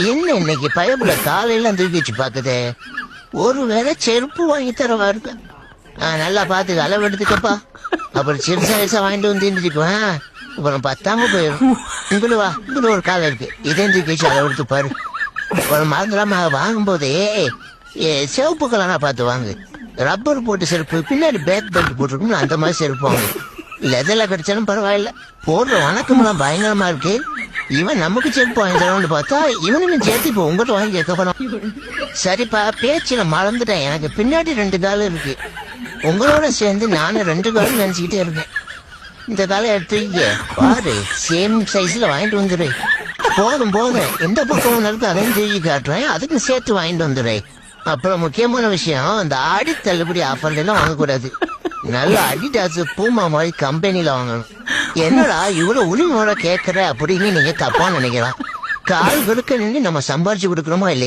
என்ன இன்னைக்கு பயப்புல காலையில தூக்கி வச்சு பாக்குதே. ஒருவேளை செருப்பு வாங்கி தரவா இருக்கு. நல்லா பாத்து அளவு எடுத்துக்கப்பா. அப்புறம் சிறுசா வாங்கிட்டு வந்து இருந்துக்குவேன். அப்புறம் பத்தாம போயிடும். இங்குள்ள வா, இங்குள்ள ஒரு காலை இருக்கு. இதே தூக்கி வச்சு அளவு எடுத்து பாரு. அப்புறம் மறந்துடாம வாங்கும் போதே சிவப்பு கலரா பார்த்து வாங்கு. ரப்பர் போட்டு செருப்பு பின்னாடி பேக் பெல்ட் போட்டுருக்கணும். அந்த மாதிரி செருப்பு வாங்கு. லெதர்ல கிடைச்சாலும் பரவாயில்ல. போடுற வணக்கம்லாம் பயங்கரமா இருக்கு. இவன் நமக்கு செருப்பு வாங்கி தரணும்னு பார்த்தா இவனும் சேர்த்து இப்போ உங்கள்கிட்ட வாங்கி கேட்கப்படும். சரிப்பா, பேச்சுல மறந்துட்டேன். எனக்கு பின்னாடி 2 காலம் இருக்கு. உங்களோட சேர்ந்து நானும் 2 காலம் நினைச்சுக்கிட்டே இருக்கேன். இந்த காலம் எடுத்து பாரு, சேம் சைஸ்ல வாங்கிட்டு வந்துடு. போதும் எந்த பக்கம் இருக்கு அதையும் தூக்கி காட்டுறேன். அதுக்கு சேர்த்து வாங்கிட்டு வந்துடு. அப்புறம் முக்கியமான விஷயம், இந்த ஆடி தள்ளுபடி ஆஃபர்ல எல்லாம் வாங்கக்கூடாது. நல்ல அடிடாஸ் பூமா மாதிரி கம்பெனில வாங்கணும். என்னடா இவ்வளவு உரிமையோட கேட்கற அப்படின்னு நீங்க தப்பா நினைக்கலாம். கால் கொடுக்க நின்று நம்ம சம்பாரிச்சு கொடுக்கணுமா இல்லையா?